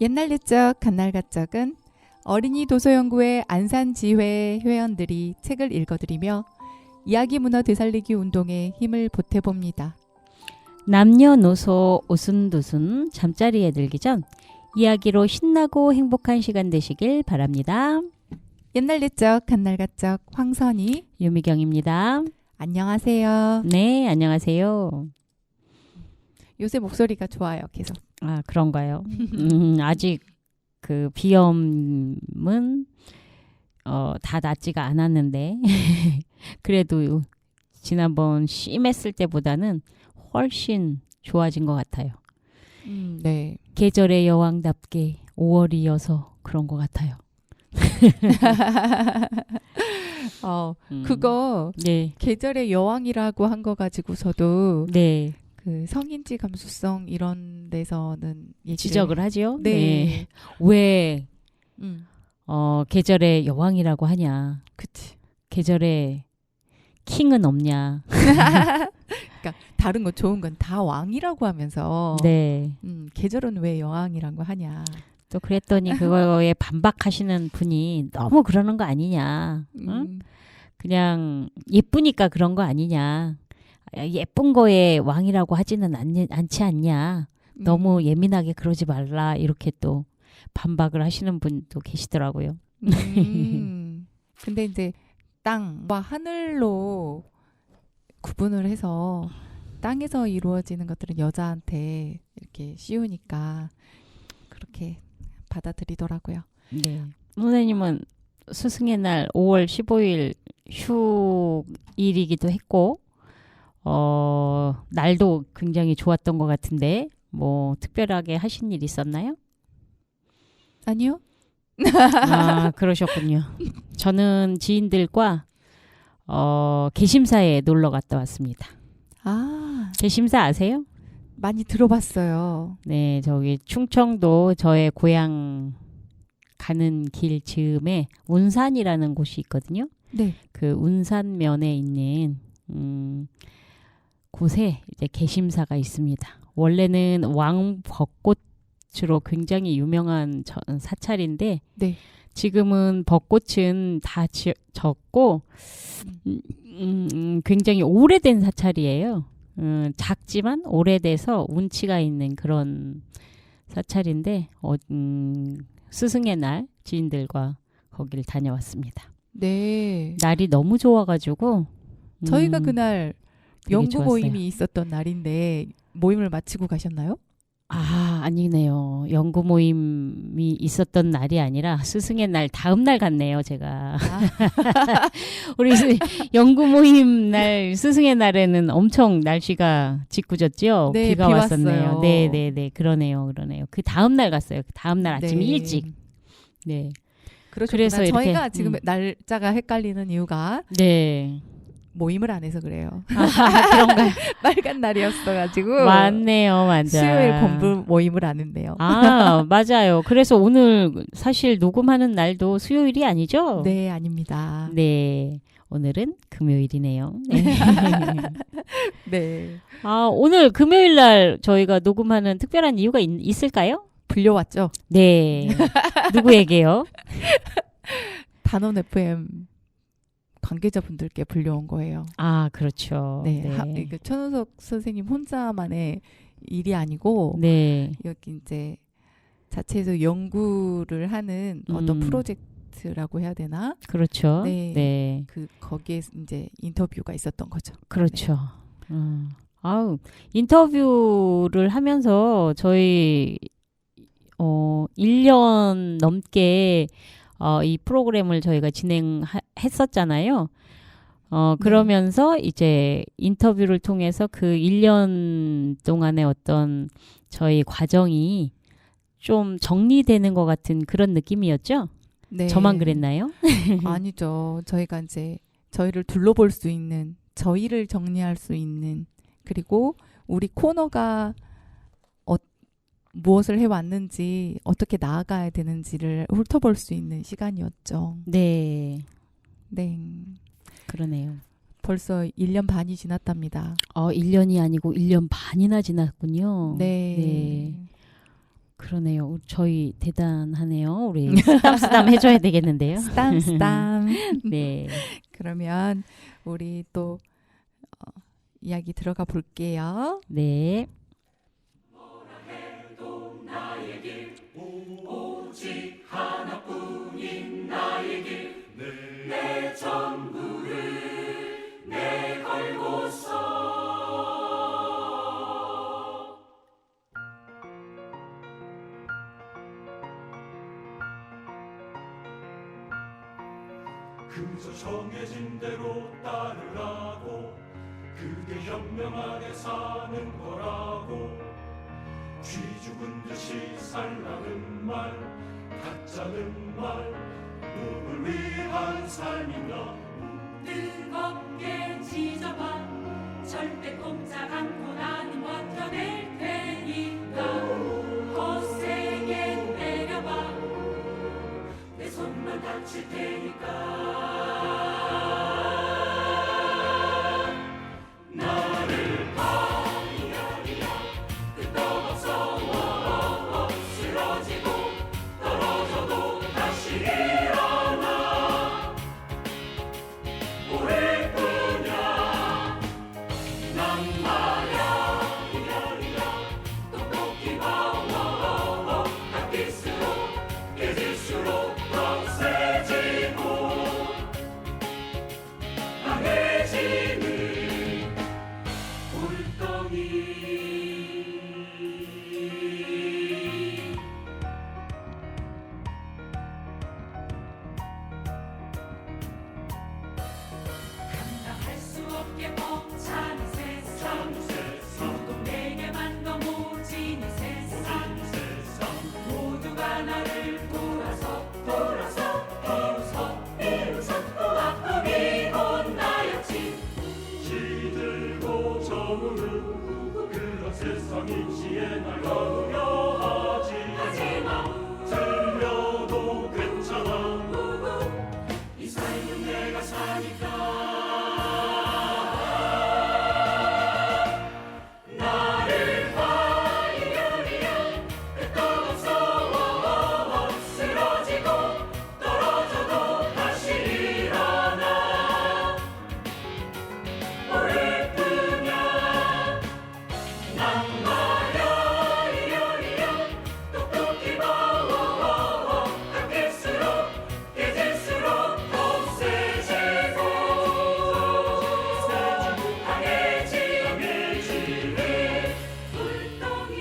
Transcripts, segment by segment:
옛날 옛적 갓날갓 적은 어린이 도서연구회 안산지회 회원들이 책을 읽어드리며 이야기 문화 되살리기 운동에 힘을 보태봅니다. 남녀노소 오순도순 잠자리에 들기 전 이야기로 신나고 행복한 시간 되시길 바랍니다. 옛날 옛적 갓날갓 적 황선희 유미경입니다. 안녕하세요. 네, 안녕하세요. 요새 목소리가 좋아요. 계속. 아, 그런가요? 아직 그 비염은 다 낫지가 않았는데 그래도 지난번 심했을 때보다는 훨씬 좋아진 것 같아요. 네. 계절의 여왕답게 5월이어서 그런 것 같아요. 그거 네, 계절의 여왕이라고 한 거 가지고서도 네, 그 성인지 감수성 이런 데서는 얘기를 지적을 하죠. 네. 왜 음, 계절의 여왕이라고 하냐? 그치. 계절의 킹은 없냐? 그러니까 다른 거 좋은 건 다 왕이라고 하면서 네. 계절은 왜 여왕이라고 하냐. 또 그랬더니 그거에 반박하시는 분이 너무 그러는 거 아니냐? 응? 그냥 예쁘니까 그런 거 아니냐? 예쁜 거에 왕이라고 하지는 않지 않냐? 너무 예민하게 그러지 말라 이렇게 또 반박을 하시는 분도 계시더라고요. 근데 이제 땅과 하늘로 구분을 해서 땅에서 이루어지는 것들은 여자한테 이렇게 씌우니까 그렇게 받아들이더라고요. 네. 선생님은 스승의 날 5월 15일 휴일이기도 했고 날도 굉장히 좋았던 것 같은데 뭐 특별하게 하신 일 있었나요? 아니요? 아, 그러셨군요. 저는 지인들과 개심사에 놀러 갔다 왔습니다. 아, 개심사 아세요? 많이 들어봤어요. 네, 저기 충청도 저의 고향 가는 길 즈음에 운산이라는 곳이 있거든요. 네. 그 운산면에 있는 곳에 이제 개심사가 있습니다. 원래는 왕벚꽃으로 굉장히 유명한 사찰인데 네. 지금은 벚꽃은 다 졌고 굉장히 오래된 사찰이에요. 작지만 오래돼서 운치가 있는 그런 사찰인데 스승의 날 지인들과 거기를 다녀왔습니다. 네. 날이 너무 좋아가지고 저희가 그날 되게 연구 좋았어요. 모임이 있었던 날인데 모임을 마치고 가셨나요? 아, 아니네요. 연구 모임이 있었던 날이 아니라 스승의 날 다음 날 갔네요, 제가. 우리 연구 모임 날 스승의 날에는 엄청 날씨가 짓궂었죠. 네, 비가 비 왔었네요. 왔어요. 네, 그러네요. 그 다음 날 갔어요. 그 다음 날 아침 네. 일찍. 네, 그러셨구나. 그래서 이렇게, 저희가 지금 날짜가 헷갈리는 이유가 네. 모임을 안 해서 그래요. 아, 그런가요? 빨간 날이었어가지고 맞네요, 맞아. 수요일 공부 모임을 안 했네요. 아, 맞아요. 그래서 오늘 사실 녹음하는 날도 수요일이 아니죠? 네, 아닙니다. 네. 오늘은 금요일이네요. 네. 네. 아, 오늘 금요일 날 저희가 녹음하는 특별한 이유가 있을까요? 불려왔죠. 네. 누구에게요? 단원 FM 관계자분들께 불려온 거예요. 아, 그렇죠. 네. 네. 천우석 선생님 혼자만의 일이 아니고 네. 여기 이제 자체에서 연구를 하는 어떤 프로젝트라고 해야 되나? 그렇죠. 네. 네. 거기에 이제 인터뷰가 있었던 거죠. 그렇죠. 아우, 인터뷰를 하면서 저희 1년 넘게 이 프로그램을 저희가 진행했었잖아요. 그러면서 이제 인터뷰를 통해서 그 1년 동안의 어떤 저희 과정이 좀 정리되는 것 같은 그런 느낌이었죠? 네. 저만 그랬나요? 아니죠. 저희가 이제 저희를 둘러볼 수 있는, 저희를 정리할 수 있는, 그리고 우리 코너가 무엇을 해왔는지, 어떻게 나아가야 되는지를 훑어볼 수 있는 시간이었죠. 네. 네. 그러네요. 벌써 1년 반이 지났답니다. 1년이 아니고 1년 반이나 지났군요. 네. 그러네요. 저희 대단하네요. 우리 쓰담쓰담 해줘야 되겠는데요. 쓰담쓰담. 네. 그러면 우리 또 이야기 들어가 볼게요. 네. 그저 정해진 대로 따르라고 그게 현명하게 사는 거라고 쥐 죽은 듯이 살라는 말 가짜는 말 누굴 위한 삶인가 뜨겁게 지져봐 절대 꼼짝 않고 나는 버텨낼 테니까 거세게 때려봐 내 손만 다칠 테니까 나를 봐 끄떡없어 쓰러지고 떨어져도 다시 일어나 오를 뿐이야 난 말야 똑똑히 봐 닦일수록 깨질수록 더 세지고 강해지는 불덩이 감당할 수 없게 벅차는 세상 누구 내게만 넘어지는 세상 모두가 나를 돌아서 비웃어 또 아픔이 곧 나였지 시들고 저무는 그런 세상인지에 날 거두려하지 하지마 들려도 괜찮아 이 삶은 내가 사니까 나를 봐 끄떡없어 쓰러지고 떨어져도 다시 일어나 오를 뿐이야 난 말야 똑똑히 봐 닦일수록 깨질수록 더 세지고 강해지는 불덩이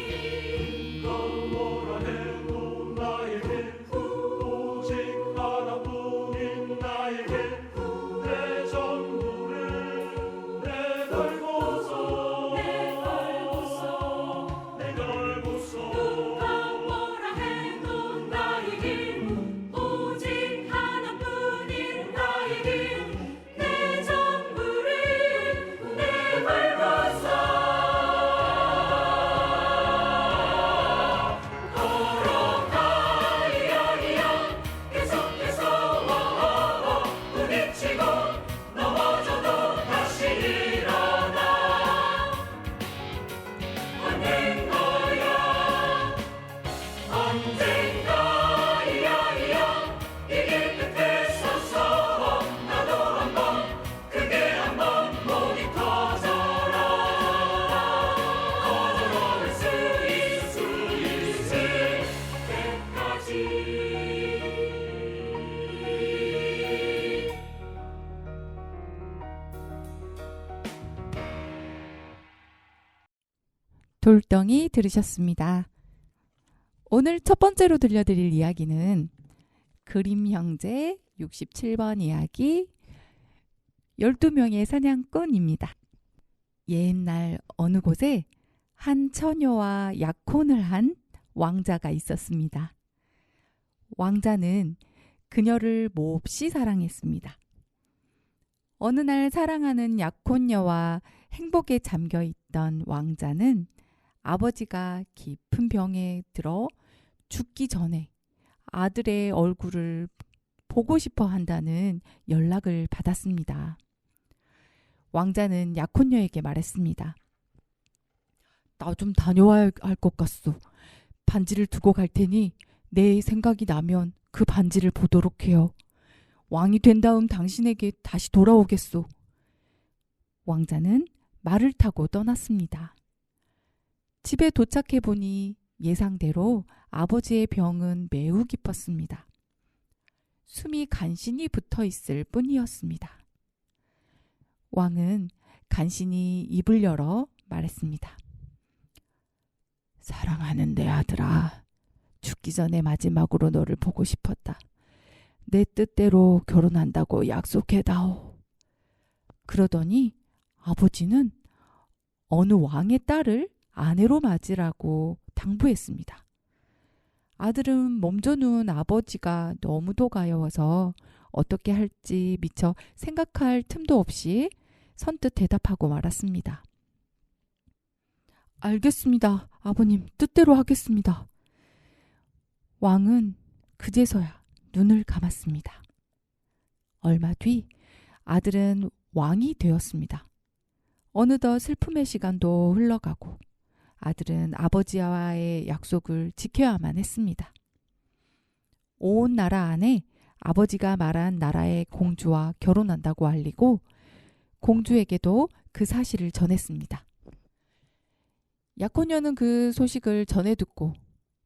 뭐라 해도 나에게 오직 하나뿐인 나에게 내 전부를 내걸고서 누가 뭐라 해도 나에겐 오직 하나뿐인 나에겐 내 전부를 내걸고서 걸어가야 계속해서 부딪히고 넘어져도 다시 일어나 하는 거야 언젠가 이길 끝에 서서 나도 한번 크게 한번 목이 터져라 거절할 수 있을 때까지 돌덩이 들으셨습니다. 오늘 첫 번째로 들려드릴 이야기는 그림 형제 67번 이야기 12명의 사냥꾼입니다. 옛날 어느 곳에 한 처녀와 약혼을 한 왕자가 있었습니다. 왕자는 그녀를 몹시 사랑했습니다. 어느 날 사랑하는 약혼녀와 행복에 잠겨 있던 왕자는 아버지가 깊은 병에 들어 죽기 전에 아들의 얼굴을 보고 싶어 한다는 연락을 받았습니다. 왕자는 약혼녀에게 말했습니다. 나 좀 다녀와야 할 것 같소. 반지를 두고 갈 테니 내 생각이 나면 그 반지를 보도록 해요. 왕이 된 다음 당신에게 다시 돌아오겠소. 왕자는 말을 타고 떠났습니다. 집에 도착해 보니 예상대로 아버지의 병은 매우 깊었습니다. 숨이 간신히 붙어 있을 뿐이었습니다. 왕은 간신히 입을 열어 말했습니다. 사랑하는 내 아들아, 죽기 전에 마지막으로 너를 보고 싶었다. 내 뜻대로 결혼한다고 약속해다오. 그러더니 아버지는 어느 왕의 딸을 아내로 맞으라고 당부했습니다. 아들은 몸져 누운 아버지가 너무도 가여워서 어떻게 할지 미처 생각할 틈도 없이 선뜻 대답하고 말았습니다. 알겠습니다. 아버님, 뜻대로 하겠습니다. 왕은 그제서야 눈을 감았습니다. 얼마 뒤 아들은 왕이 되었습니다. 어느덧 슬픔의 시간도 흘러가고 아들은 아버지와의 약속을 지켜야만 했습니다. 온 나라 안에 아버지가 말한 나라의 공주와 결혼한다고 알리고 공주에게도 그 사실을 전했습니다. 약혼녀는 그 소식을 전해 듣고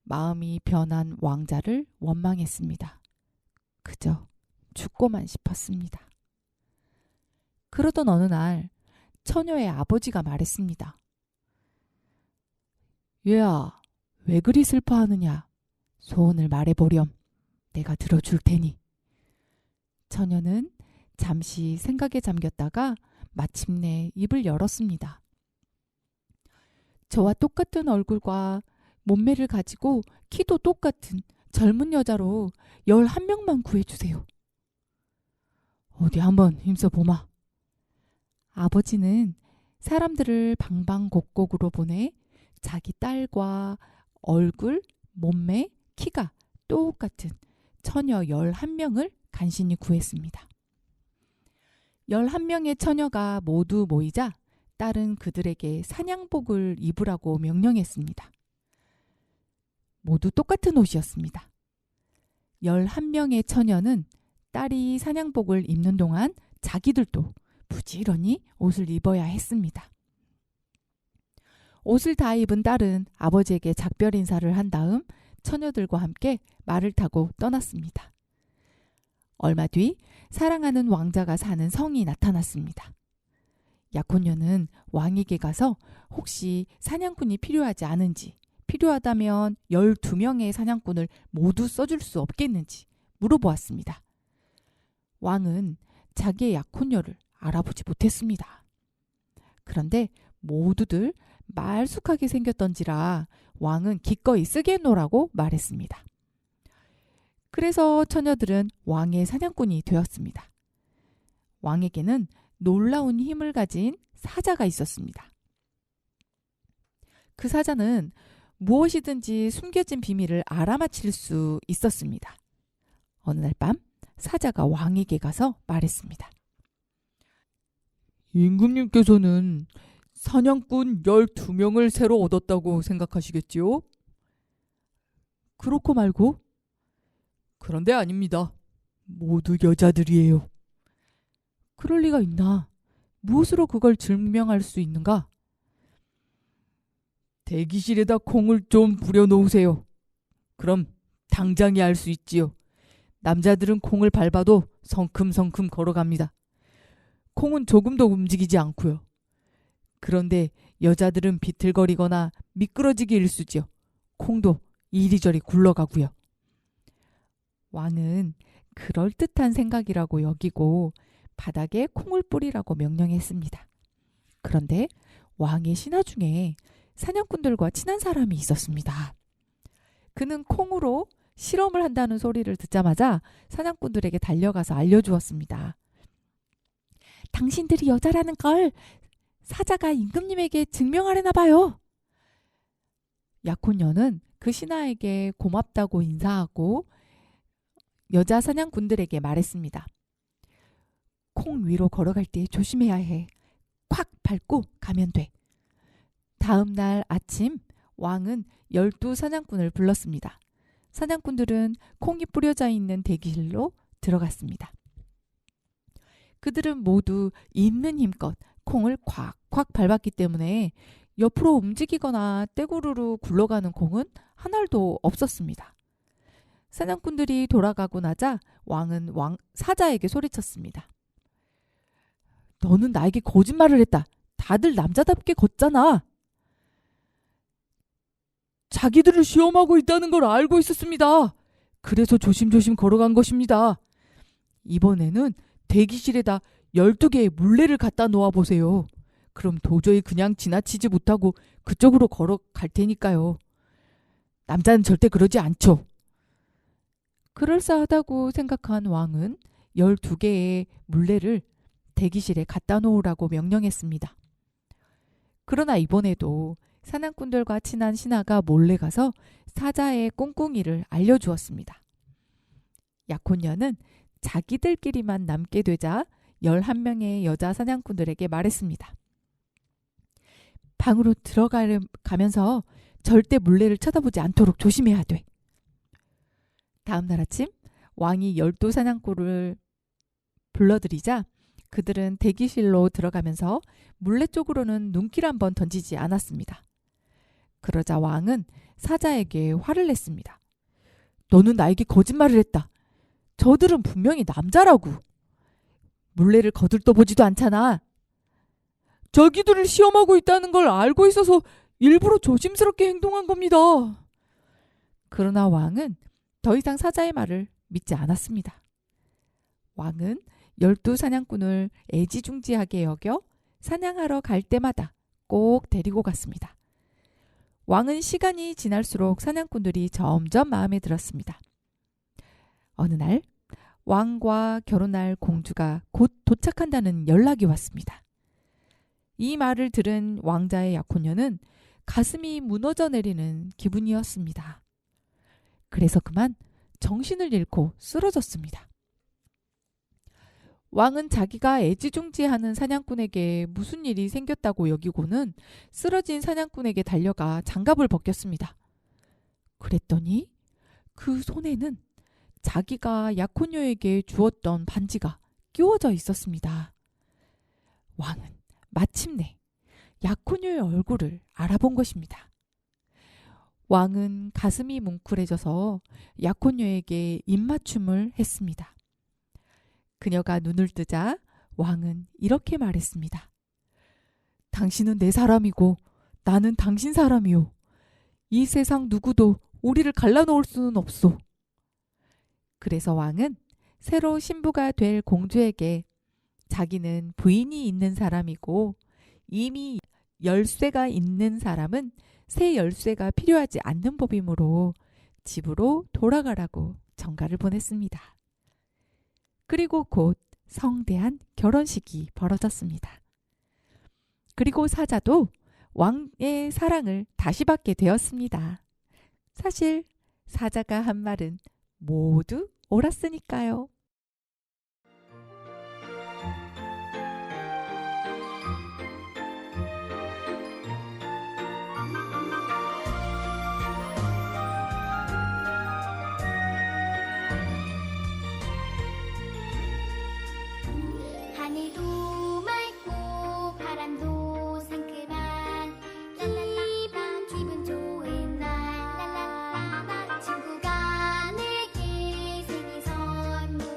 마음이 변한 왕자를 원망했습니다. 그저 죽고만 싶었습니다. 그러던 어느 날 처녀의 아버지가 말했습니다. 얘야, 왜 그리 슬퍼하느냐? 소원을 말해보렴. 내가 들어줄 테니. 처녀는 잠시 생각에 잠겼다가 마침내 입을 열었습니다. 저와 똑같은 얼굴과 몸매를 가지고 키도 똑같은 젊은 여자로 11명만 구해주세요. 어디 한번 힘써 보마. 아버지는 사람들을 방방곡곡으로 보내 자기 딸과 얼굴, 몸매, 키가 똑같은 처녀 11명을 간신히 구했습니다. 11명의 처녀가 모두 모이자 딸은 그들에게 사냥복을 입으라고 명령했습니다. 모두 똑같은 옷이었습니다. 11명의 처녀는 딸이 사냥복을 입는 동안 자기들도 부지런히 옷을 입어야 했습니다. 옷을 다 입은 딸은 아버지에게 작별 인사를 한 다음 처녀들과 함께 말을 타고 떠났습니다. 얼마 뒤 사랑하는 왕자가 사는 성이 나타났습니다. 약혼녀는 왕에게 가서 혹시 사냥꾼이 필요하지 않은지, 필요하다면 12명의 사냥꾼을 모두 써줄 수 없겠는지 물어보았습니다. 왕은 자기의 약혼녀를 알아보지 못했습니다. 그런데 모두들 말쑥하게 생겼던지라 왕은 기꺼이 쓰겠노라고 말했습니다. 그래서 처녀들은 왕의 사냥꾼이 되었습니다. 왕에게는 놀라운 힘을 가진 사자가 있었습니다. 그 사자는 무엇이든지 숨겨진 비밀을 알아맞힐 수 있었습니다. 어느 날 밤 사자가 왕에게 가서 말했습니다. 임금님께서는 사냥꾼 12명을 새로 얻었다고 생각하시겠지요? 그렇고 말고? 그런데 아닙니다. 모두 여자들이에요. 그럴 리가 있나? 무엇으로 그걸 증명할 수 있는가? 대기실에다 콩을 좀 뿌려놓으세요. 그럼 당장에 알 수 있지요. 남자들은 콩을 밟아도 성큼성큼 걸어갑니다. 콩은 조금도 움직이지 않고요. 그런데 여자들은 비틀거리거나 미끄러지기 일쑤지요. 콩도 이리저리 굴러가고요. 왕은 그럴듯한 생각이라고 여기고 바닥에 콩을 뿌리라고 명령했습니다. 그런데 왕의 신하 중에 사냥꾼들과 친한 사람이 있었습니다. 그는 콩으로 실험을 한다는 소리를 듣자마자 사냥꾼들에게 달려가서 알려주었습니다. 당신들이 여자라는 걸 사자가 임금님에게 증명하려나 봐요. 약혼녀는 그 신하에게 고맙다고 인사하고 여자 사냥꾼들에게 말했습니다. 콩 위로 걸어갈 때 조심해야 해. 콱 밟고 가면 돼. 다음 날 아침 왕은 12 사냥꾼을 불렀습니다. 사냥꾼들은 콩이 뿌려져 있는 대기실로 들어갔습니다. 그들은 모두 있는 힘껏 콩을 콱콱 밟았기 때문에 옆으로 움직이거나 떼구르르 굴러가는 콩은 한 알도 없었습니다. 사냥꾼들이 돌아가고 나자 왕은 사자에게 소리쳤습니다. 너는 나에게 거짓말을 했다. 다들 남자답게 걷잖아. 자기들을 시험하고 있다는 걸 알고 있었습니다. 그래서 조심조심 걸어간 것입니다. 이번에는 대기실에다 12개의 물레를 갖다 놓아 보세요. 그럼 도저히 그냥 지나치지 못하고 그쪽으로 걸어갈 테니까요. 남자는 절대 그러지 않죠. 그럴싸하다고 생각한 왕은 12개의 물레를 대기실에 갖다 놓으라고 명령했습니다. 그러나 이번에도 사냥꾼들과 친한 신하가 몰래 가서 사자의 꿍꿍이를 알려주었습니다. 약혼녀는 자기들끼리만 남게 되자 11명의 여자 사냥꾼들에게 말했습니다. 방으로 들어가면서 절대 물레를 쳐다보지 않도록 조심해야 돼. 다음 날 아침 왕이 12 사냥꾼을 불러들이자 그들은 대기실로 들어가면서 물레 쪽으로는 눈길 한번 던지지 않았습니다. 그러자 왕은 사자에게 화를 냈습니다. 너는 나에게 거짓말을 했다. 저들은 분명히 남자라고. 물레를 거들떠보지도 않잖아. 자기들을 시험하고 있다는 걸 알고 있어서 일부러 조심스럽게 행동한 겁니다. 그러나 왕은 더 이상 사자의 말을 믿지 않았습니다. 왕은 12 사냥꾼을 애지중지하게 여겨 사냥하러 갈 때마다 꼭 데리고 갔습니다. 왕은 시간이 지날수록 사냥꾼들이 점점 마음에 들었습니다. 어느 날 왕과 결혼할 공주가 곧 도착한다는 연락이 왔습니다. 이 말을 들은 왕자의 약혼녀는 가슴이 무너져 내리는 기분이었습니다. 그래서 그만 정신을 잃고 쓰러졌습니다. 왕은 자기가 애지중지하는 사냥꾼에게 무슨 일이 생겼다고 여기고는 쓰러진 사냥꾼에게 달려가 장갑을 벗겼습니다. 그랬더니 그 손에는 자기가 약혼녀에게 주었던 반지가 끼워져 있었습니다. 왕은 마침내 약혼녀의 얼굴을 알아본 것입니다. 왕은 가슴이 뭉클해져서 약혼녀에게 입맞춤을 했습니다. 그녀가 눈을 뜨자 왕은 이렇게 말했습니다. 당신은 내 사람이고 나는 당신 사람이요. 이 세상 누구도 우리를 갈라놓을 수는 없소. 그래서 왕은 새로 신부가 될 공주에게 자기는 부인이 있는 사람이고 이미 열쇠가 있는 사람은 새 열쇠가 필요하지 않는 법이므로 집으로 돌아가라고 전가를 보냈습니다. 그리고 곧 성대한 결혼식이 벌어졌습니다. 그리고 사자도 왕의 사랑을 다시 받게 되었습니다. 사실 사자가 한 말은 모두 옳았으니까요. 하늘도 맑고 바람도 상큼한 기분 기분 좋은 날 랄랄라 친구가 내게 생일 선물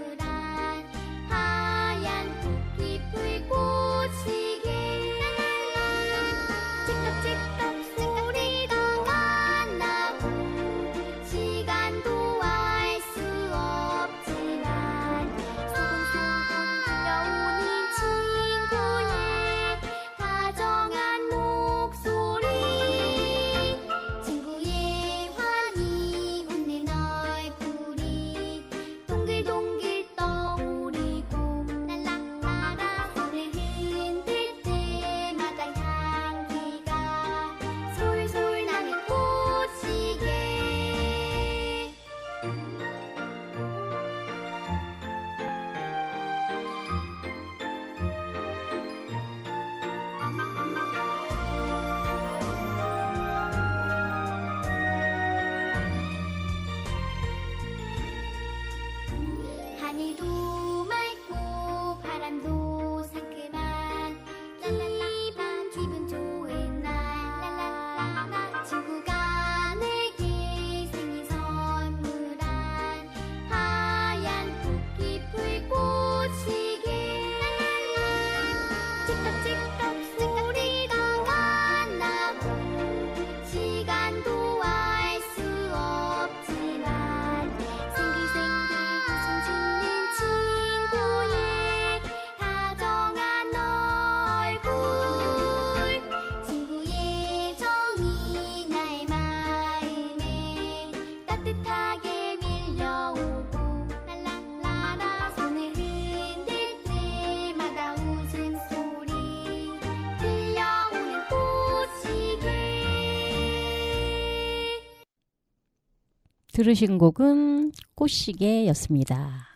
들으신 곡은 꽃시계였습니다.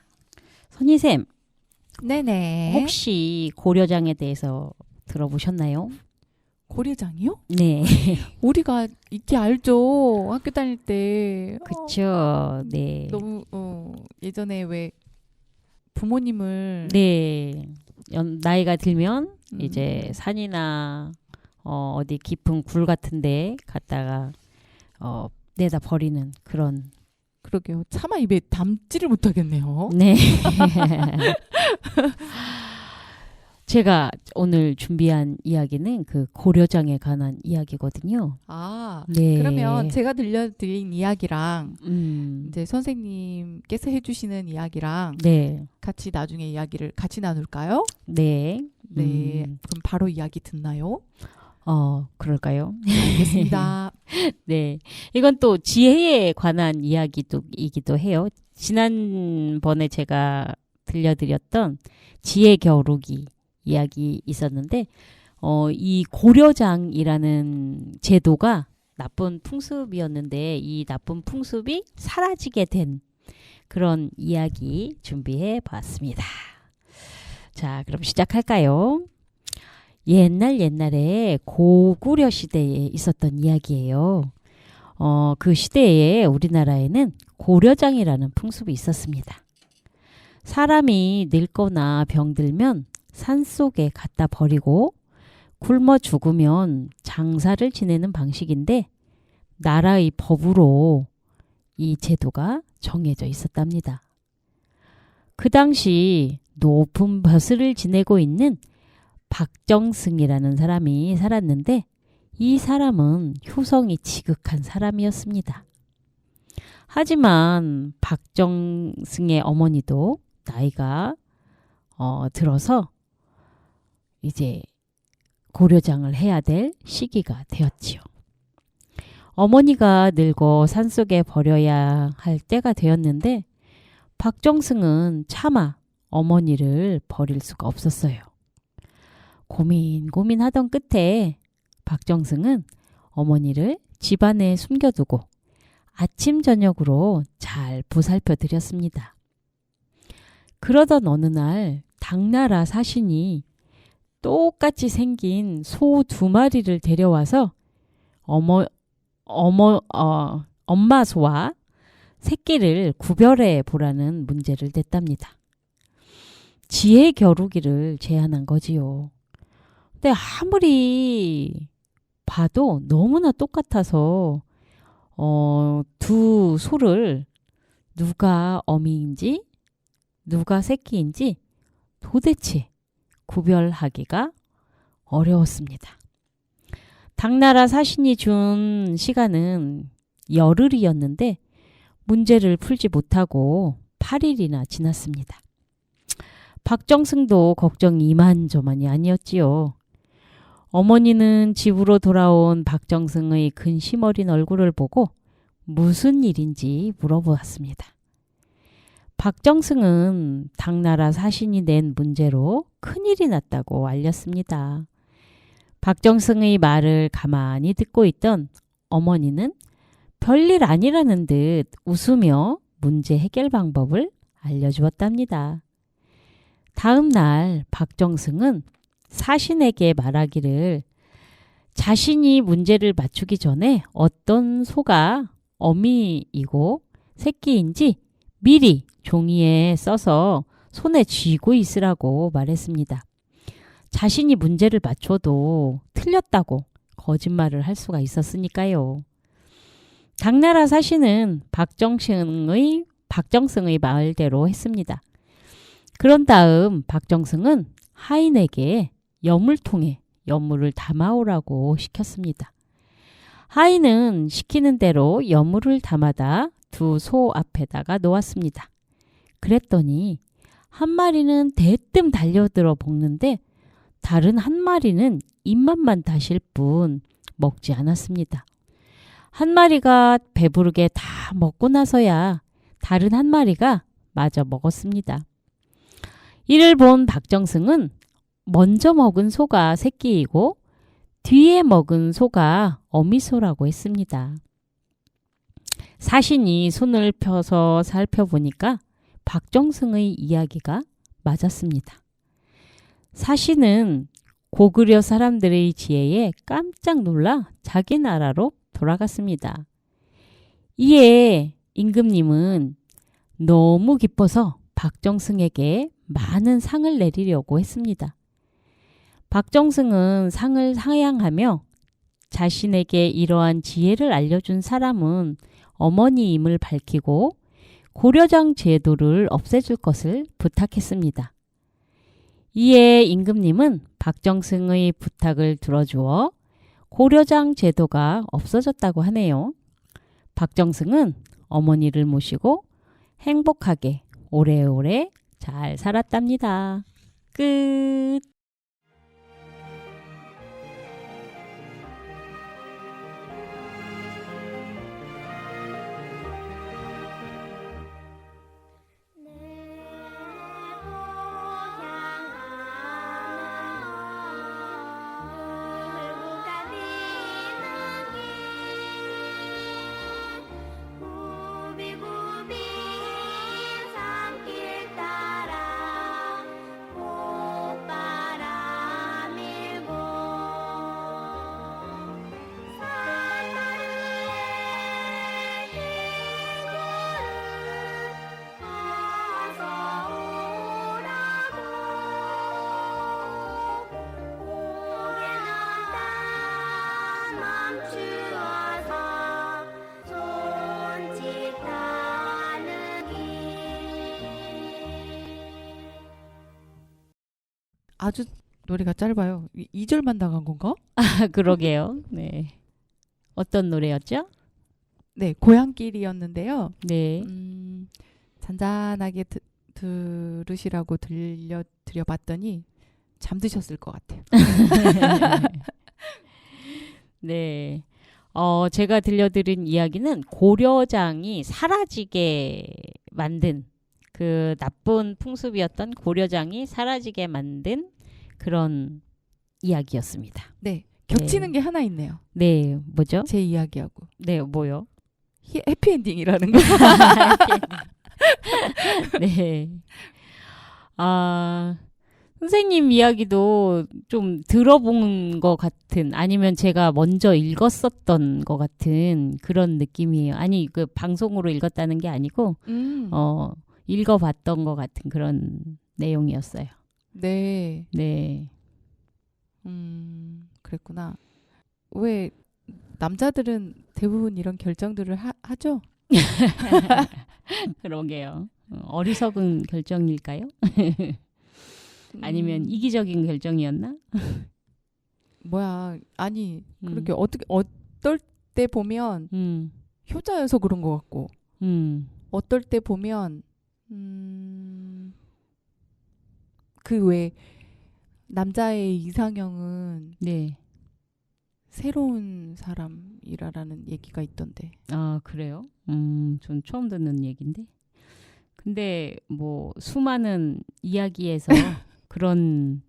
선희쌤, 네네. 혹시 고려장에 대해서 들어보셨나요? 고려장이요? 네. 우리가 있게 알죠. 학교 다닐 때. 그쵸. 네. 너무 예전에 왜 부모님을 네. 나이가 들면 음. 이제 산이나 어디 깊은 굴 같은데 갔다가 내다 버리는 그런. 그러게요. 차마 입에 담지를 못하겠네요. 네. 제가 오늘 준비한 이야기는 그 고려장에 관한 이야기거든요. 아, 네. 그러면 제가 들려드린 이야기랑 음. 이제 선생님께서 해주시는 이야기랑 네. 같이 나중에 이야기를 같이 나눌까요? 네. 네. 그럼 바로 이야기 듣나요? 그럴까요? 알겠습니다. 네. 이건 또 지혜에 관한 이야기이기도 해요. 지난번에 제가 들려드렸던 지혜 겨루기 이야기 있었는데, 이 고려장이라는 제도가 나쁜 풍습이었는데, 이 나쁜 풍습이 사라지게 된 그런 이야기 준비해 봤습니다. 자, 그럼 시작할까요? 옛날에 고구려 시대에 있었던 이야기예요. 그 시대에 우리나라에는 고려장이라는 풍습이 있었습니다. 사람이 늙거나 병들면 산속에 갖다 버리고 굶어 죽으면 장사를 지내는 방식인데 나라의 법으로 이 제도가 정해져 있었답니다. 그 당시 높은 벼슬을 지내고 있는 박정승이라는 사람이 살았는데 이 사람은 효성이 지극한 사람이었습니다. 하지만 박정승의 어머니도 나이가 들어서 이제 고려장을 해야 될 시기가 되었지요. 어머니가 늙어 산속에 버려야 할 때가 되었는데 박정승은 차마 어머니를 버릴 수가 없었어요. 고민하던 끝에 박정승은 어머니를 집안에 숨겨두고 아침 저녁으로 잘 보살펴 드렸습니다. 그러던 어느 날 당나라 사신이 똑같이 생긴 소 2마리를 데려와서 엄마 소와 새끼를 구별해 보라는 문제를 냈답니다. 지혜 겨루기를 제안한 거지요. 근데 아무리 봐도 너무나 똑같아서 두 소를 누가 어미인지 누가 새끼인지 도대체 구별하기가 어려웠습니다. 당나라 사신이 준 시간은 열흘이었는데 문제를 풀지 못하고 8일이나 지났습니다. 박정승도 걱정이 이만저만이 아니었지요. 어머니는 집으로 돌아온 박정승의 근심 어린 얼굴을 보고 무슨 일인지 물어보았습니다. 박정승은 당나라 사신이 낸 문제로 큰일이 났다고 알렸습니다. 박정승의 말을 가만히 듣고 있던 어머니는 별일 아니라는 듯 웃으며 문제 해결 방법을 알려주었답니다. 다음 날 박정승은 사신에게 말하기를 자신이 문제를 맞추기 전에 어떤 소가 어미이고 새끼인지 미리 종이에 써서 손에 쥐고 있으라고 말했습니다. 자신이 문제를 맞춰도 틀렸다고 거짓말을 할 수가 있었으니까요. 당나라 사신은 박정승의 말대로 했습니다. 그런 다음 박정승은 하인에게 여물통에 여물을 담아오라고 시켰습니다. 하인은 시키는 대로 여물을 담아다 두 소 앞에다가 놓았습니다. 그랬더니 한 마리는 대뜸 달려들어 먹는데 다른 한 마리는 입맛만 다실 뿐 먹지 않았습니다. 한 마리가 배부르게 다 먹고 나서야 다른 한 마리가 마저 먹었습니다. 이를 본 박정승은 먼저 먹은 소가 새끼이고 뒤에 먹은 소가 어미소라고 했습니다. 사신이 손을 펴서 살펴보니까 박정승의 이야기가 맞았습니다. 사신은 고구려 사람들의 지혜에 깜짝 놀라 자기 나라로 돌아갔습니다. 이에 임금님은 너무 기뻐서 박정승에게 많은 상을 내리려고 했습니다. 박정승은 상을 상향하며 자신에게 이러한 지혜를 알려준 사람은 어머니임을 밝히고 고려장 제도를 없애줄 것을 부탁했습니다. 이에 임금님은 박정승의 부탁을 들어주어 고려장 제도가 없어졌다고 하네요. 박정승은 어머니를 모시고 행복하게 오래오래 잘 살았답니다. 끝. 구비구비 산길 따라 꽃바람 밀고 산마루에 친구는 어서 오라고 고개는 다 멈추어서 손짓하는 길 아주 노래가 짧아요. 2절만 나간 건가? 그러게요. 네. 어떤 노래였죠? 네, 고향길이었는데요. 네. 잔잔하게 들으시라고 드려봤더니 잠드셨을 것 같아요. 네. 제가 들려드린 이야기는 고려장이 사라지게 만든 그 나쁜 풍습이었던 고려장이 사라지게 만든 그런 이야기였습니다. 네, 겹치는 게 하나 있네요. 네, 뭐죠? 제 이야기하고 네, 뭐요? 해피엔딩이라는 거. 네. 선생님 이야기도 좀 들어본 것 같은, 아니면 제가 먼저 읽었었던 것 같은 그런 느낌이에요. 아니, 그 방송으로 읽었다는 게 아니고, 읽어봤던 것 같은 그런 내용이었어요. 네, 네. 그랬구나. 왜 남자들은 대부분 이런 결정들을 하죠? 그러게요. 어리석은 결정일까요? 아니면 이기적인 결정이었나? 뭐야? 아니, 그렇게 어떨 때 보면 효자여서 그런 것 같고, 어떨 때 보면 그 왜 남자의 이상형은 네. 새로운 사람이라는 얘기가 있던데. 아, 그래요? 전 처음 듣는 얘기인데. 근데 뭐 수많은 이야기에서 그런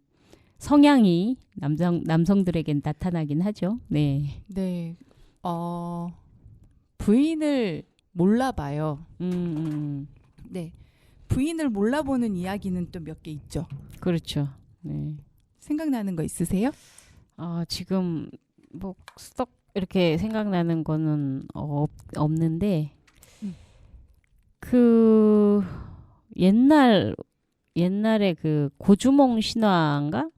성향이 남성들에겐 나타나긴 하죠. 네. 네, 부인을 몰라봐요. 네, 부인을 몰라보는 이야기는 또 몇 개 있죠. 그렇죠. 네. 생각나는 거 있으세요? 지금 뭐 썩 이렇게 생각나는 거는 없는데 그 옛날에 그 고주몽 신화인가?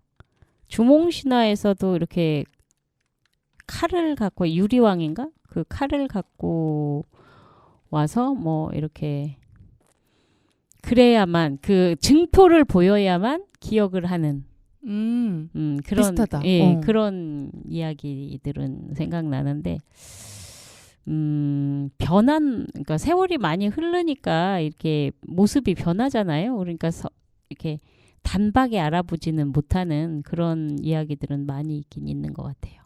주몽 신화에서도 이렇게 칼을 갖고 유리왕인가? 그 칼을 갖고 와서 뭐 이렇게 그래야만 그 증표를 보여야만 기억을 하는 그런 비슷하다. 그런 이야기들은 생각나는데 그러니까 세월이 많이 흐르니까 이렇게 모습이 변하잖아요. 그러니까 이렇게 단박에 알아보지는 못하는 그런 이야기들은 많이 있긴 있는 것 같아요.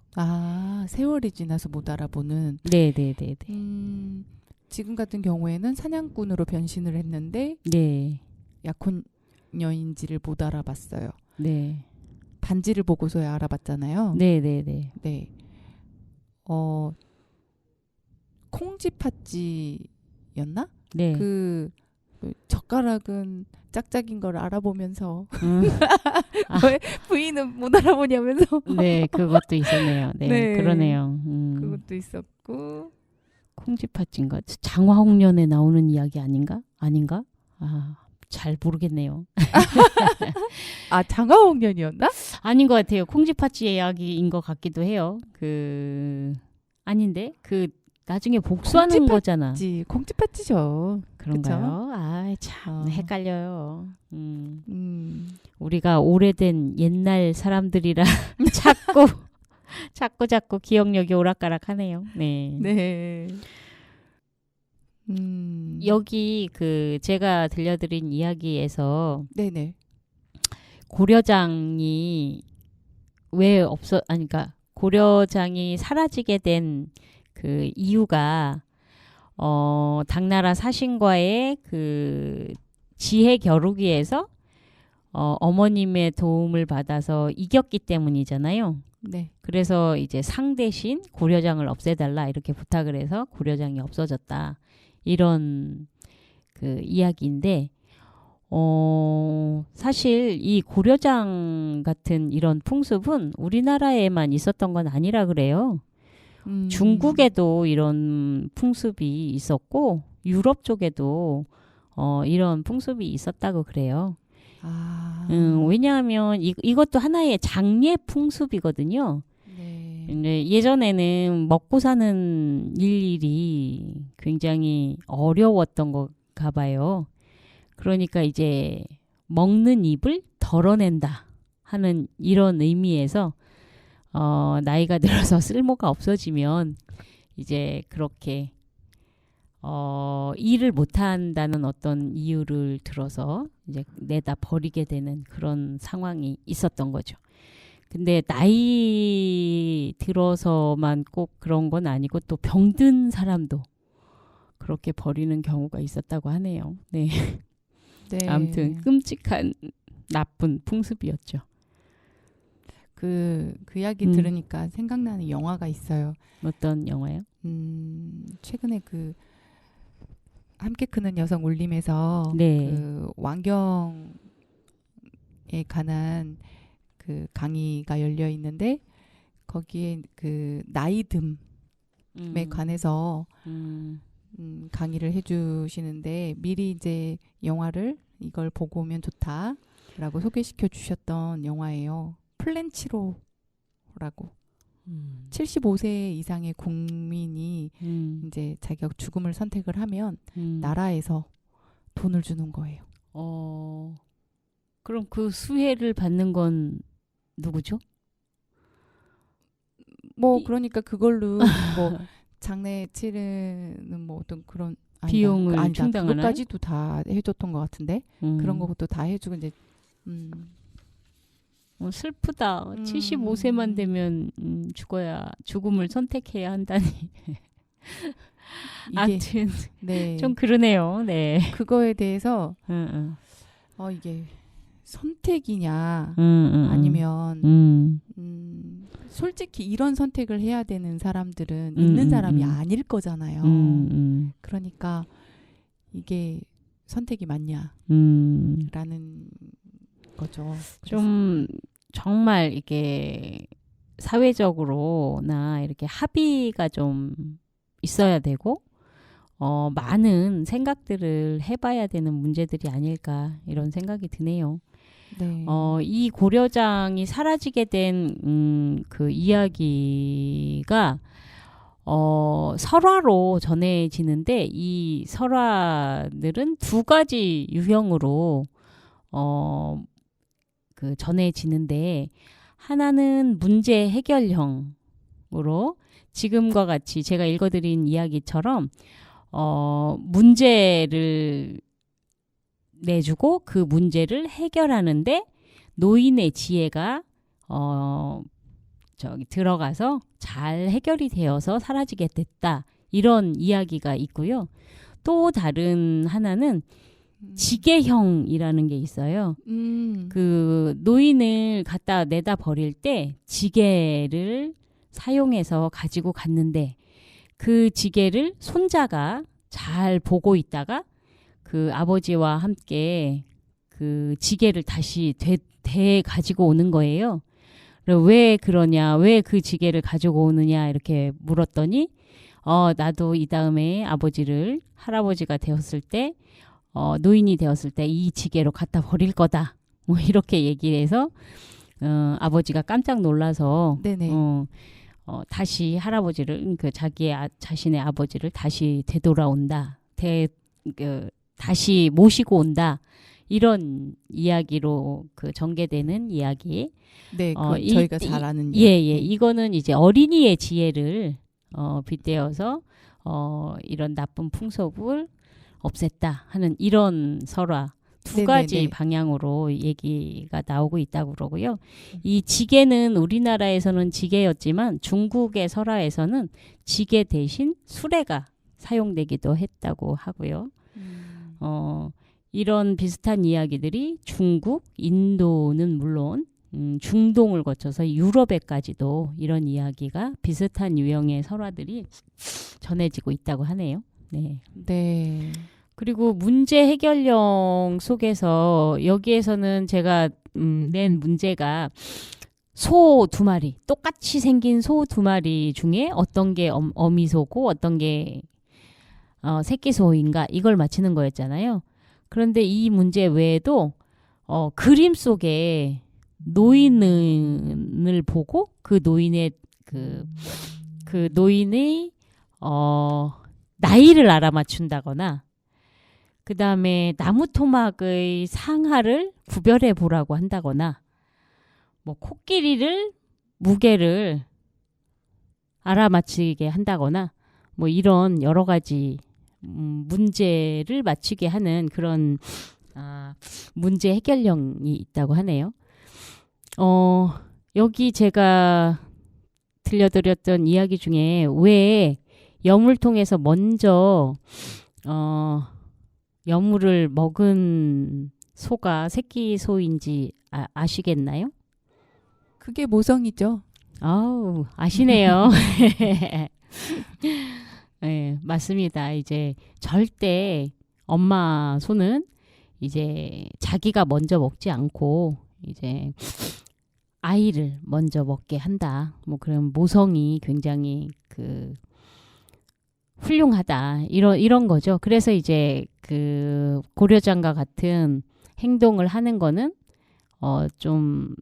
세월이 지나서 못 알아보는. 네네네. 지금 같은 경우에는 사냥꾼으로 변신을 했는데 네. 약혼녀인지를 못 알아봤어요. 네. 반지를 보고서야 알아봤잖아요. 네네네. 네. 콩쥐팥쥐였나? 네. 그 젓가락은 짝짝인 걸 알아보면서 음. 왜 부인은 못 알아보냐면서 네, 그것도 있었네요. 네, 네. 그러네요. 그것도 있었고 콩쥐팥쥐인가? 장화홍련에 나오는 이야기 아닌가? 아닌가? 아, 잘 모르겠네요. 아 장화홍련이었나? 아닌 것 같아요. 콩쥐팥쥐 이야기인 것 같기도 해요. 아닌데 나중에 복수하는 거잖아. 콩쥐팥쥐죠. 그런가요? 아, 참 어. 헷갈려요. 우리가 오래된 옛날 사람들이라 자꾸 기억력이 오락가락하네요. 네. 네. 여기 제가 들려드린 이야기에서 네네. 고려장이 왜 그러니까 고려장이 사라지게 된 그 이유가 당나라 사신과의 그 지혜 겨루기에서 어머님의 도움을 받아서 이겼기 때문이잖아요. 네. 그래서 이제 상 대신 고려장을 없애달라 이렇게 부탁을 해서 고려장이 없어졌다. 이런 그 이야기인데 사실 이 고려장 같은 이런 풍습은 우리나라에만 있었던 건 아니라 그래요. 중국에도 이런 풍습이 있었고 유럽 쪽에도 이런 풍습이 있었다고 그래요. 아. 왜냐하면 이것도 하나의 장례 풍습이거든요. 네. 근데 예전에는 먹고 사는 일이 굉장히 어려웠던 건가 봐요. 그러니까 이제 먹는 입을 덜어낸다 하는 이런 의미에서 나이가 들어서 쓸모가 없어지면 이제 그렇게 일을 못한다는 어떤 이유를 들어서 이제 내다 버리게 되는 그런 상황이 있었던 거죠. 근데 나이 들어서만 꼭 그런 건 아니고 또 병든 사람도 그렇게 버리는 경우가 있었다고 하네요. 네. 네. 아무튼 끔찍한 나쁜 풍습이었죠. 그 이야기 들으니까 생각나는 영화가 있어요. 어떤 영화요? 최근에 그 함께 크는 여성 울림에서 네. 그 왕경에 관한 그 강의가 열려 있는데 거기에 그 나이듦에 관해서 강의를 해주시는데 미리 이제 영화를 이걸 보고 오면 좋다라고 소개시켜 주셨던 영화예요. 플랜치로라고 75세 이상의 국민이 이제 자기가 죽음을 선택을 하면 나라에서 돈을 주는 거예요. 그럼 그 수혜를 받는 건 누구죠? 뭐 그러니까 그걸로 뭐 장례 치르는 뭐 어떤 그런 비용을 아니다. 충당하나요? 그것까지도 다 해줬던 것 같은데 그런 것도 다 해주고 이제 슬프다. 75세만 되면 죽음을 선택해야 한다니. 아무튼 네. 좀 그러네요. 네. 그거에 대해서 이게 선택이냐 아니면 솔직히 이런 선택을 해야 되는 사람들은 있는 사람이 아닐 거잖아요. 그러니까 이게 선택이 맞냐라는 거죠. 좀 정말 이게 사회적으로나 이렇게 합의가 좀 있어야 되고 많은 생각들을 해봐야 되는 문제들이 아닐까 이런 생각이 드네요. 네. 이 고려장이 사라지게 된 그 이야기가 설화로 전해지는데 이 설화들은 두 가지 유형으로 그 전해지는데 하나는 문제 해결형으로 지금과 같이 제가 읽어드린 이야기처럼 문제를 내주고 그 문제를 해결하는데 노인의 지혜가 들어가서 잘 해결이 되어서 사라지게 됐다. 이런 이야기가 있고요. 또 다른 하나는 지게형이라는 게 있어요. 그 노인을 갖다 내다 버릴 때 지게를 사용해서 가지고 갔는데 그 지게를 손자가 잘 보고 있다가 그 아버지와 함께 그 지게를 다시 대 가지고 오는 거예요. 왜 그러냐, 왜 그 지게를 가지고 오느냐 이렇게 물었더니 나도 이 다음에 할아버지가 되었을 때 노인이 되었을 때 이 지게로 갖다 버릴 거다. 뭐 이렇게 얘기를 해서 아버지가 깜짝 놀라서 네네. 다시 할아버지를 자신의 아버지를 다시 되돌아온다. 다시 모시고 온다. 이런 이야기로 그 전개되는 이야기. 네, 저희가 잘 아는 예. 이거는 이제 어린이의 지혜를 빗대어서 이런 나쁜 풍속을 없앴다 하는 이런 설화 두 네네네. 가지 방향으로 얘기가 나오고 있다고 그러고요. 이 지게는 우리나라에서는 지게였지만 중국의 설화에서는 지게 대신 수레가 사용되기도 했다고 하고요. 이런 비슷한 이야기들이 중국, 인도는 물론 중동을 거쳐서 유럽에까지도 이런 이야기가 비슷한 유형의 설화들이 전해지고 있다고 하네요. 네. 네. 그리고 문제 해결령 속에서 여기에서는 제가 낸 문제가 소 2마리, 똑같이 생긴 소 2마리 중에 어떤 게 어미소고 어떤 게 새끼소인가 이걸 맞히는 거였잖아요. 그런데 이 문제 외에도 그림 속에 노인을 보고 그 노인의 그 노인의 나이를 알아맞춘다거나 그 다음에 나무 토막의 상하를 구별해 보라고 한다거나 뭐 코끼리를 무게를 알아맞히게 한다거나 뭐 이런 여러 가지 문제를 맞추게 하는 그런 문제 해결령이 있다고 하네요. 여기 제가 들려드렸던 이야기 중에 왜 여물통에서 먼저 여물을 먹은 소가 새끼 소인지 아시겠나요? 그게 모성이죠. 아우, 아시네요. 네, 맞습니다. 이제 절대 엄마 소는 이제 자기가 먼저 먹지 않고 이제 아이를 먼저 먹게 한다. 뭐 그런 모성이 굉장히 훌륭하다. 이런 거죠. 그래서 이제 그 고려장과 같은 행동을 하는 거는 좀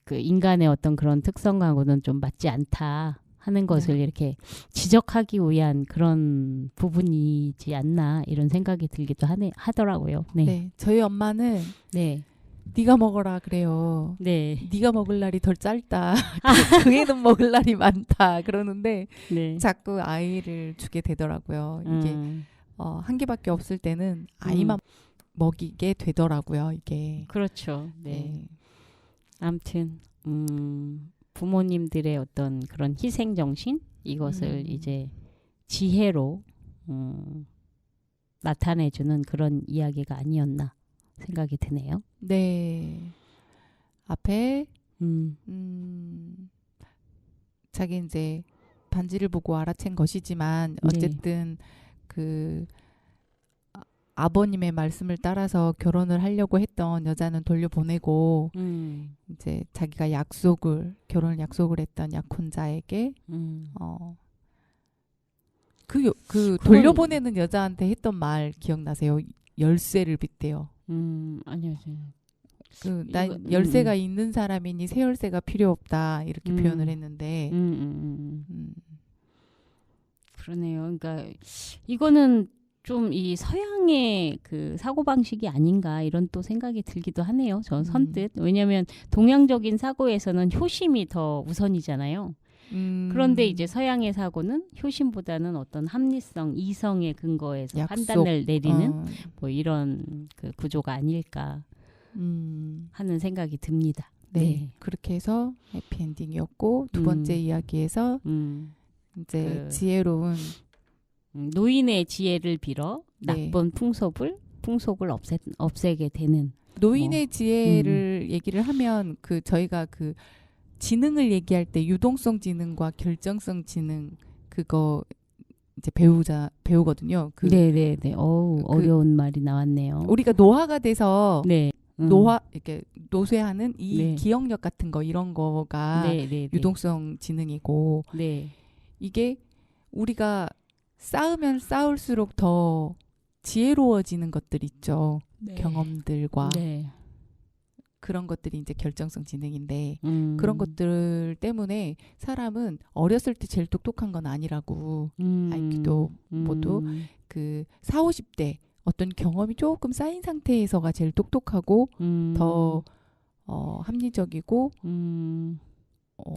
그 인간의 어떤 그런 특성하고는 좀 맞지 않다 하는 것을 이렇게 지적하기 위한 그런 부분이지 않나 이런 생각이 들기도 하더라고요. 네. 네. 저희 엄마는 네. 네가 먹어라 그래요. 네. 네가 먹을 날이 덜 짧다. 그 애는 먹을 날이 많다. 그러는데 네. 자꾸 아이를 주게 되더라고요. 이게 한 개밖에 없을 때는 아이만 먹이게 되더라고요. 이게. 그렇죠. 네. 아무튼 부모님들의 어떤 그런 희생 정신 이것을 이제 지혜로 나타내주는 그런 이야기가 아니었나 생각이 드네요. 네. 앞에 자기 이제 반지를 보고 알아챈 것이지만 어쨌든 그 아버님의 말씀을 따라서 결혼을 하려고 했던 여자는 돌려보내고 이제 자기가 결혼을 약속을 했던 약혼자에게 그 돌려보내는 여자한테 했던 말 기억나세요? 열쇠를 빗대요. 아니요. 난 열쇠가 있는 사람이니 새 열쇠가 필요 없다 이렇게 표현을 했는데 그러네요. 그러니까 이거는 좀 이 서양의 그 사고방식이 아닌가 이런 또 생각이 들기도 하네요. 전 선뜻. 왜냐하면 동양적인 사고에서는 효심이 더 우선이잖아요. 그런데 이제 서양의 사고는 효심보다는 어떤 합리성, 이성의 근거에서 판단을 내리는 뭐 이런 그 구조가 아닐까 하는 생각이 듭니다. 네. 그렇게 해서 해피엔딩이었고 두 번째 이야기에서 이제 지혜로운 노인의 지혜를 빌어 나쁜 풍속을 없애게 되는 노인의 지혜를 얘기를 하면 그 저희가 그 지능을 얘기할 때 유동성 지능과 결정성 지능 그거 이제 배우거든요. 네네네. 어우, 어려운 말이 나왔네요. 우리가 노화가 돼서 네. 이렇게 노쇠하는 이 네. 기억력 같은 거 이런 거가 네네네. 유동성 지능이고 네. 이게 우리가 쌓으면 쌓을수록 더 지혜로워지는 것들 있죠. 네. 경험들과 네. 그런 것들이 이제 결정성 지능인데 음. 그런 것들 때문에 사람은 어렸을 때 제일 똑똑한 건 아니라고 IQ도 모두 그 4, 50대 어떤 경험이 조금 쌓인 상태에서가 제일 똑똑하고 더 합리적이고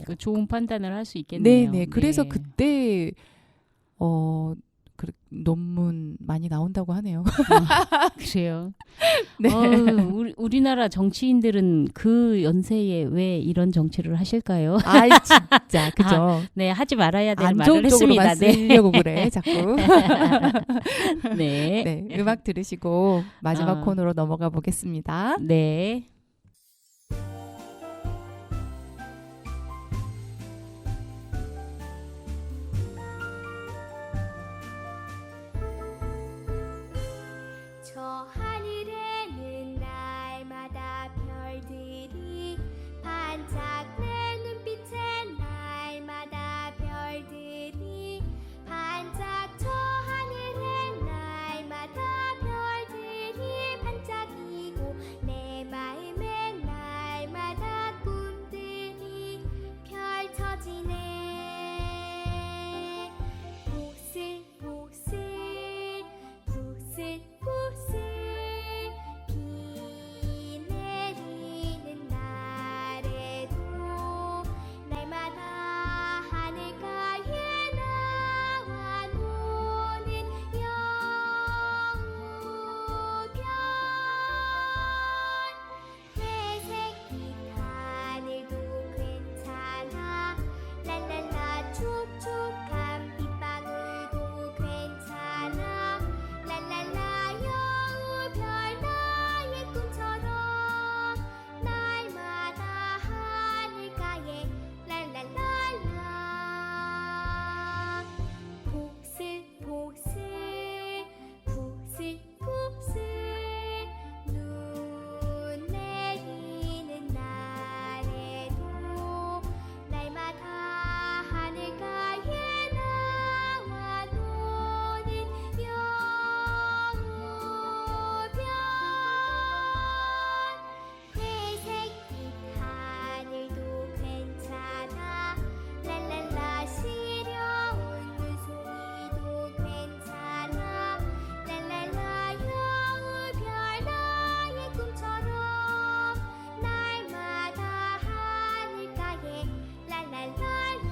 그 좋은 판단을 할 수 있겠네요. 네네. 그래서 네. 그때 논문 많이 나온다고 하네요. 그래요. 네. 우리나라 정치인들은 그 연세에 왜 이런 정치를 하실까요? 아이 진짜 그죠. 네, 하지 말아야 될 안 말을 좋은 했습니다. 쪽으로만 네. 쓰려고 그래 자꾸. 네. 네, 음악 들으시고 마지막 아. 코너로 넘어가 보겠습니다. 네. 저 하늘에는 날마다 별들이 반짝 내 눈빛에 날마다 별들이 반짝 저 하늘에 날마다 별들이 반짝이고 내 마음에 날마다 꿈들이 펼쳐지네 보슬보슬 보슬보슬 비 내리는 날에도 날마다 하늘가에 나와 노는 여우별 회색빛 하늘도 괜찮아 랄랄라 촉촉한 빗방울도 괜찮아 랄랄라 여우별 나의 꿈처럼 날마다 하늘가에 랄랄랄라 보슬보슬 보슬보슬 눈 내리는 날에도 날마다 하늘가에 나와 노는 여우별 회색빛 하늘도 괜찮아 랄랄라 시려운 눈송이도 괜찮아 랄랄라 여우별 나의 꿈처럼 날마다 하늘가에 랄랄랄라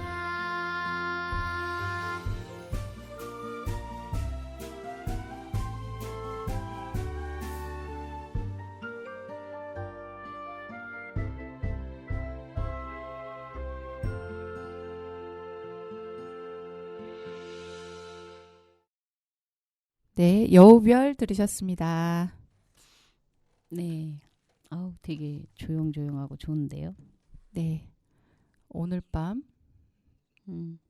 네, 여우별 들으셨습니다. 네. 아우, 되게 조용조용하고 좋은데요. 네, 오늘 밤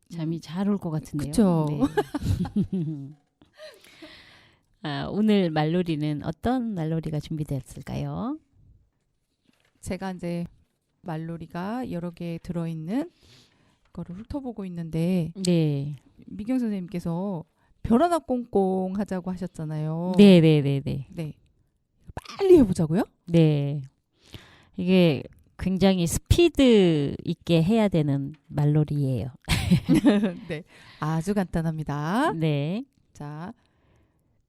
잠이 잘 올 것 같은데요. 그쵸. 네. 오늘 말놀이는 어떤 말놀이가 준비되었을까요? 제가 이제 말놀이가 여러 개 들어있는 거를 훑어보고 있는데 네. 미경 선생님께서 별 하나 꽁꽁 하자고 하셨잖아요. 네네네네. 네. 빨리 해보자고요? 네. 이게 굉장히 스피드 있게 해야 되는 말놀이예요. 네. 아주 간단합니다. 네. 자,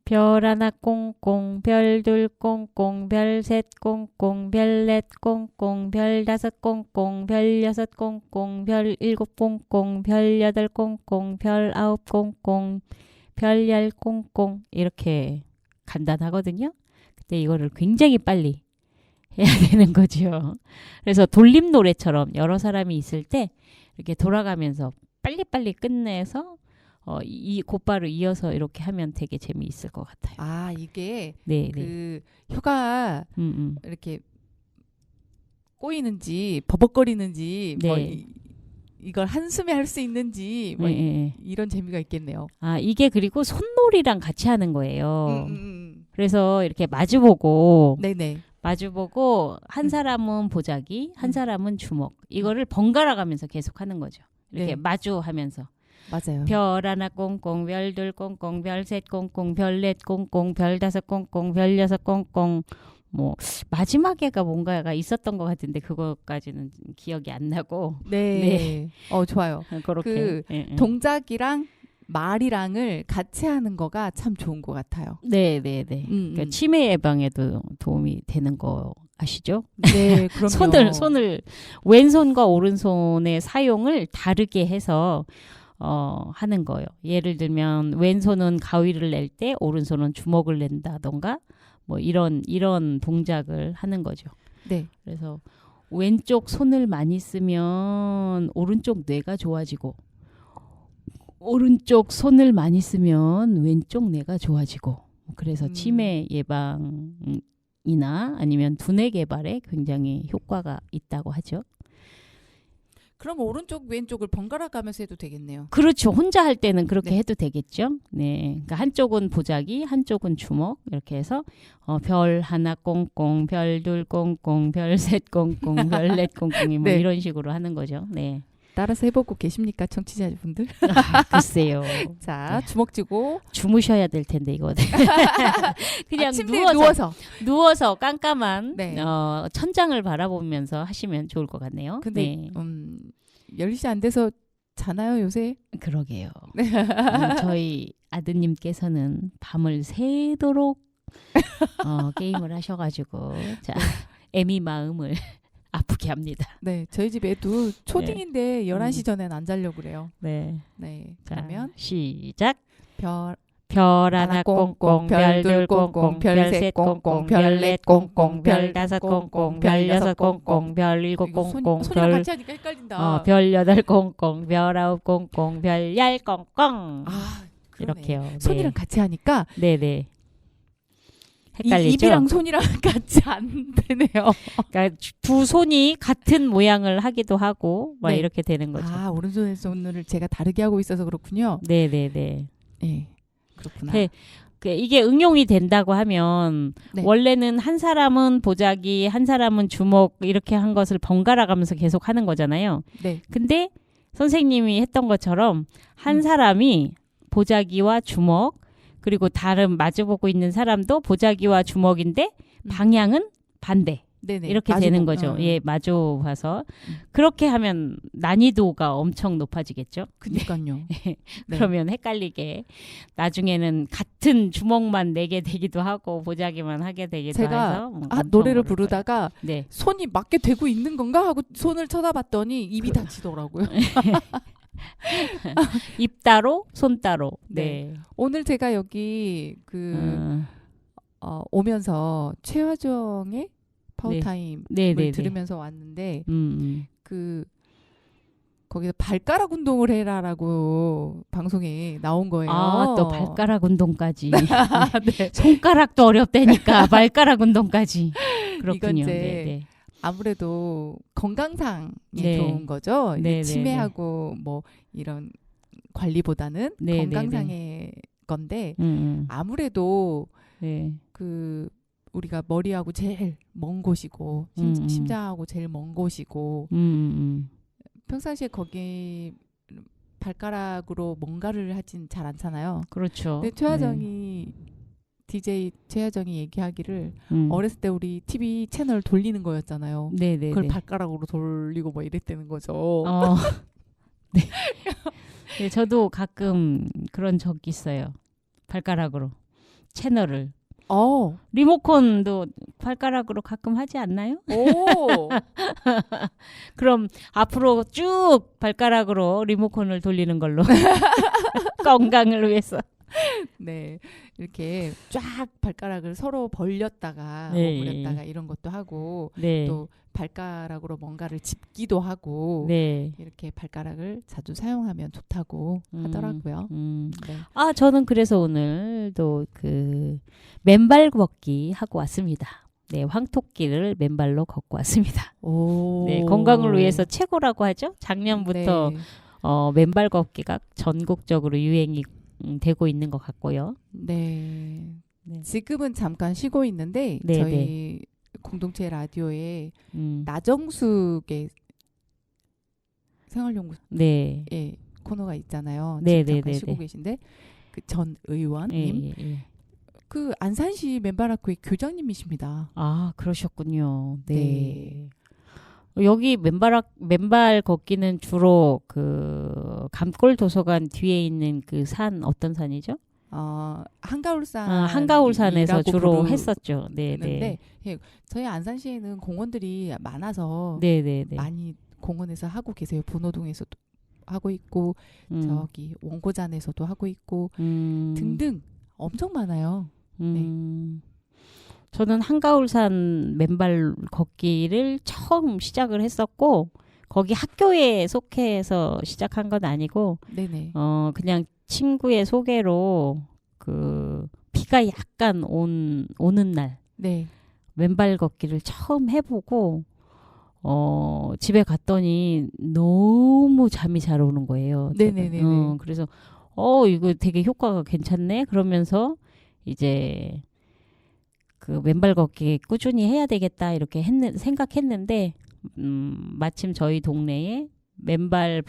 별 하나 꽁꽁, 별 둘 꽁꽁, 별 셋 꽁꽁, 별 넷 꽁꽁, 별 다섯 꽁꽁, 별 여섯 꽁꽁, 별 일곱 꽁꽁, 별 여덟 꽁꽁, 별 아홉 꽁꽁, 별 열 꽁꽁 이렇게 간단하거든요. 근데 이거를 굉장히 빨리 해야 되는 거죠. 그래서 돌림 노래처럼 여러 사람이 있을 때 이렇게 돌아가면서 빨리빨리 끝내서 이 곧바로 이어서 이렇게 하면 되게 재미있을 것 같아요. 아, 이게 네, 네. 그 혀가 음. 이렇게 꼬이는지 버벅거리는지 뭐 네. 이걸 한숨에 할 수 있는지 뭐 예, 예. 이런 재미가 있겠네요. 아, 이게 그리고 손놀이랑 같이 하는 거예요. 음. 그래서 이렇게 마주보고 네네. 한 사람은 보자기, 한 사람은 주먹. 이거를 번갈아 가면서 계속 하는 거죠. 이렇게 네. 마주하면서. 맞아요. 별 하나 꽁꽁, 별 둘 꽁꽁, 별 셋 꽁꽁, 별 넷 꽁꽁, 별 다섯 꽁꽁, 별 여섯 꽁꽁. 뭐 마지막에가 뭔가가 있었던 것 같은데 그거까지는 기억이 안 나고. 네. 좋아요. 그렇게. 그 예, 예. 동작이랑 말이랑을 같이 하는 거가 참 좋은 것 같아요. 네, 네, 네. 그러니까 치매 예방에도 도움이 되는 거 아시죠? 네, 그럼요. 손을 왼손과 오른손의 사용을 다르게 해서 하는 거예요. 예를 들면 왼손은 가위를 낼 때 오른손은 주먹을 낸다던가 뭐 이런 동작을 하는 거죠. 네. 그래서 왼쪽 손을 많이 쓰면 오른쪽 뇌가 좋아지고 오른쪽 손을 많이 쓰면 왼쪽 뇌가 좋아지고 그래서 치매 예방이나 아니면 두뇌 개발에 굉장히 효과가 있다고 하죠. 그럼 오른쪽 왼쪽을 번갈아 가면서 해도 되겠네요. 그렇죠. 혼자 할 때는 그렇게 네. 해도 되겠죠. 네. 그러니까 한쪽은 보자기, 한쪽은 주먹 이렇게 해서 별 하나 꽁꽁, 별 둘 꽁꽁, 별 셋 꽁꽁, 별 넷 꽁꽁이 뭐 네. 이런 식으로 하는 거죠. 네. 따라서 해보고 계십니까, 청취자분들? 글쎄요. 자, 주먹 쥐고 주무셔야 될 텐데 이거. 그냥 침대에 누워서 깜깜한 네. 천장을 바라보면서 하시면 좋을 것 같네요. 근데 네. 10시 안 돼서 자나요, 요새? 그러게요. 저희 아드님께서는 밤을 새도록 게임을 하셔가지고 자 애미 마음을 아프게 합니다. 네, 저희 집 애도 초딩인데 11시 전엔 안 자려고 그래요. 네. 네, 자, 그러면 시작. 별 하나 꽁꽁, 별 둘 꽁꽁, 별 셋 꽁꽁, 별 넷 꽁꽁, 별 다섯 꽁꽁, 별 여섯 꽁꽁, 별 일곱 이거 꽁꽁, 손이랑 같이 하니까 헷갈린다. 별 여덟 꽁꽁, 별 아홉 꽁꽁, 별 열 꽁꽁. 아, 그러네. 이렇게요. 손이랑 같이 하니까 네네. 헷갈리죠? 입이랑 손이랑 같이 안 되네요. 그러니까 두 손이 같은 모양을 하기도 하고 막 네. 이렇게 되는 거죠. 아, 오른손을 제가 다르게 하고 있어서 그렇군요. 네네네. 네, 그렇구나. 네. 이게 응용이 된다고 하면 네. 원래는 한 사람은 보자기, 한 사람은 주먹 이렇게 한 것을 번갈아 가면서 계속 하는 거잖아요. 네, 근데 선생님이 했던 것처럼 한 사람이 보자기와 주먹 그리고 다른 마주보고 있는 사람도 보자기와 주먹인데 방향은 반대. 네네. 이렇게 되는 거죠. 예, 마주 봐서. 그렇게 하면 난이도가 엄청 높아지겠죠. 그니까요. 네. 그러면 헷갈리게 나중에는 같은 주먹만 내게 되기도 하고 보자기만 하게 되기도 제가 해서 엄청 노래를 어려울 부르다가 거예요. 네. 손이 맞게 되고 있는 건가 하고 손을 쳐다봤더니 입이 다치더라고요. 입 따로 손 따로. 네. 네. 오늘 제가 여기 오면서 최화정의 파워타임을 네네네. 들으면서 왔는데 음. 거기서 발가락 운동을 해라라고 방송에 나온 거예요. 아, 또 발가락 운동까지. 네. 손가락도 어렵다니까 발가락 운동까지. 그렇군요. 이건 이제 네. 아무래도 건강상에 네. 좋은 거죠. 이제 네, 치매하고 뭐 이런 관리보다는 네, 건강상의 건데 음. 아무래도 네. 우리가 머리하고 제일 먼 곳이고 심장하고 제일 먼 곳이고 평상시에 거기 발가락으로 뭔가를 하진 잘 않잖아요. 그렇죠. 근데 최하정이 DJ 최하정이 얘기하기를 어렸을 때 우리 TV 채널 돌리는 거였잖아요. 네네. 그걸 발가락으로 돌리고 뭐 이랬다는 거죠. 네. 네, 저도 가끔 그런 적 있어요. 발가락으로 채널을. 리모컨도 발가락으로 가끔 하지 않나요? 오. 그럼 앞으로 쭉 발가락으로 리모컨을 돌리는 걸로 건강을 위해서. 네, 이렇게 쫙 발가락을 서로 벌렸다가 네. 오므렸다가 이런 것도 하고 네. 또 발가락으로 뭔가를 짚기도 하고 네. 이렇게 발가락을 자주 사용하면 좋다고 하더라고요. 네. 저는 그래서 오늘도 맨발 걷기 하고 왔습니다. 네, 황토끼를 맨발로 걷고 왔습니다. 오. 네, 건강을 위해서 최고라고 하죠. 작년부터 네. 맨발 걷기가 전국적으로 유행이 되고 있는 것 같고요. 네. 네. 지금은 잠깐 쉬고 있는데 네, 저희 공동체 라디오에 음, 나정숙의 생활연구소 네, 코너가 있잖아요. 네, 지금 네, 잠깐 네, 쉬고 네. 계신데 그 전 의원님 예, 예, 예. 그 안산시 맨발학교의 교장님이십니다. 아, 그러셨군요. 네. 네. 여기 맨발 걷기는 주로 그 감골 도서관 뒤에 있는 그 산 어떤 산이죠? 한가울산 한가울산에서 주로 했었죠. 네, 네. 네. 예, 저희 안산시에는 공원들이 많아서 네, 네, 네. 많이 공원에서 하고 계세요. 분호동에서도 하고 있고 저기 원고잔에서도 하고 있고 등등 엄청 많아요. 저는 한가울산 맨발 걷기를 처음 시작을 했었고 거기 학교에 속해서 시작한 건 아니고 네네. 그냥 친구의 소개로 그 비가 약간 오는 날 네. 맨발 걷기를 처음 해보고 집에 갔더니 너무 잠이 잘 오는 거예요. 제가. 네네네네. 그래서 이거 되게 효과가 괜찮네. 그러면서 이제 그 맨발 걷기 꾸준히 해야 되겠다 이렇게 생각했는데 마침 저희 동네에 맨발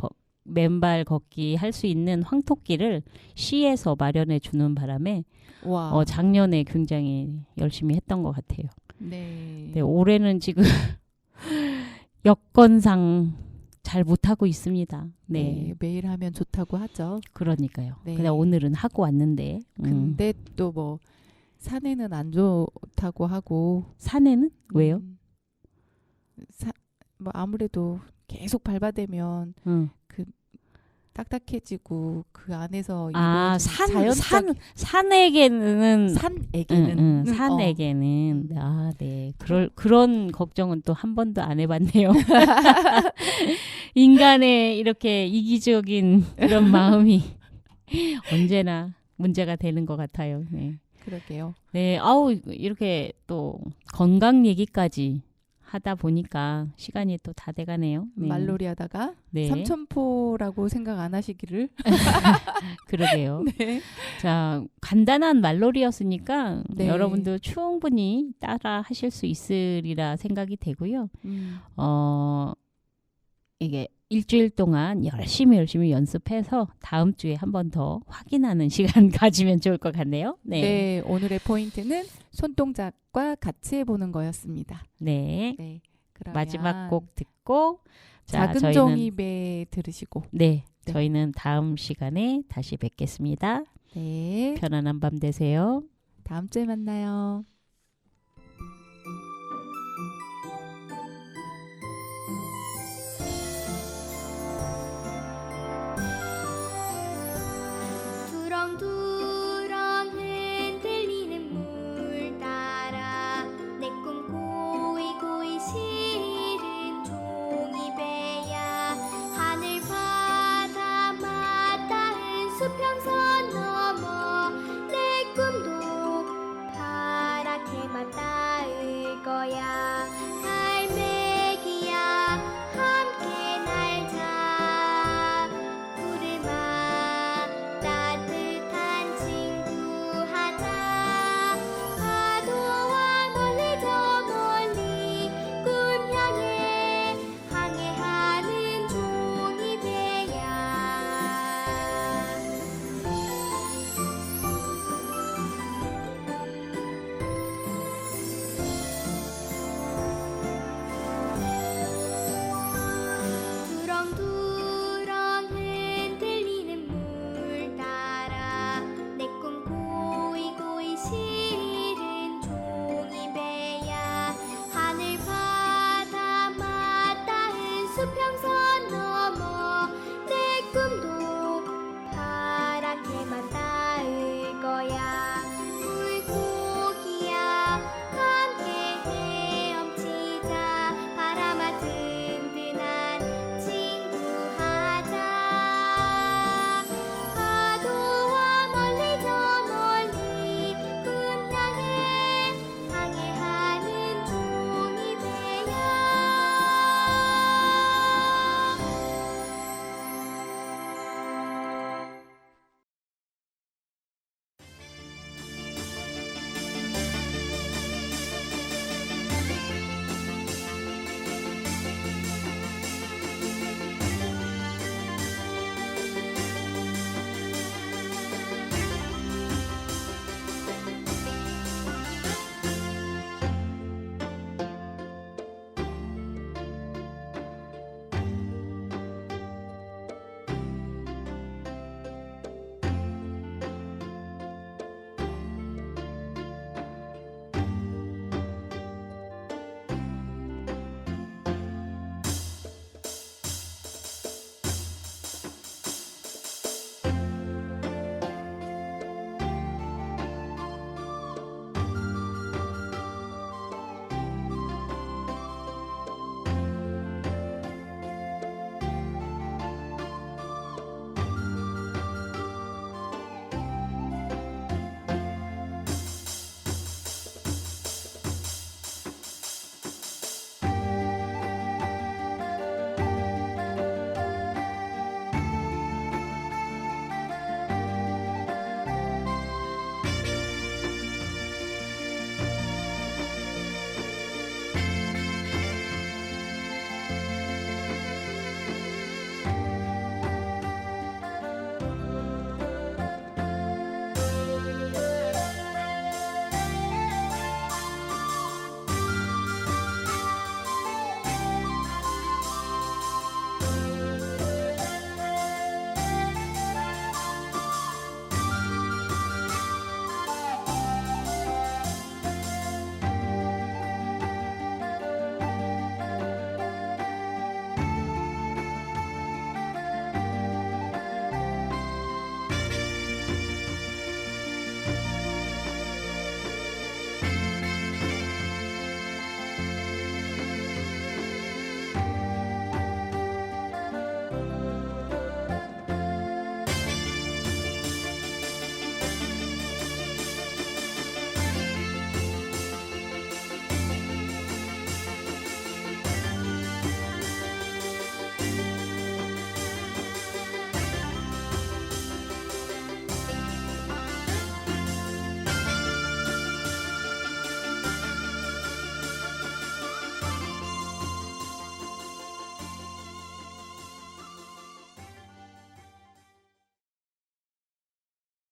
걷기 할 수 있는 황토끼를 시에서 마련해 주는 바람에 와. 작년에 굉장히 열심히 했던 것 같아요. 네. 네, 올해는 지금 여건상 잘 못하고 있습니다. 네. 네. 매일 하면 좋다고 하죠. 그러니까요. 네. 그냥 오늘은 하고 왔는데. 근데 또 뭐 산에는 안 좋다고 하고 산에는 왜요? 뭐 아무래도 계속 밟아대면 그 딱딱해지고 그 안에서 이루어지는 산에게는 산에게는 산에게는 네. 그런 걱정은 또 한 번도 안 해봤네요. 인간의 이렇게 이기적인 그런 마음이 언제나 문제가 되는 것 같아요. 네. 그러게요. 네, 이렇게 또 건강 얘기까지 하다 보니까 시간이 또 다 돼가네요. 네. 말놀이 하다가 네. 삼천포라고 생각 안 하시기를. 그러게요. 네. 자, 간단한 말놀이였으니까 네. 여러분도 충분히 따라 하실 수 있으리라 생각이 되고요. 이게 일주일 동안 열심히 연습해서 다음 주에 한 번 더 확인하는 시간 가지면 좋을 것 같네요. 네. 네, 오늘의 포인트는 손동작과 같이 해보는 거였습니다. 네. 네, 그러면 마지막 곡 듣고 자, 작은 종이배 들으시고 네. 네. 저희는 다음 시간에 다시 뵙겠습니다. 네, 편안한 밤 되세요. 다음 주에 만나요.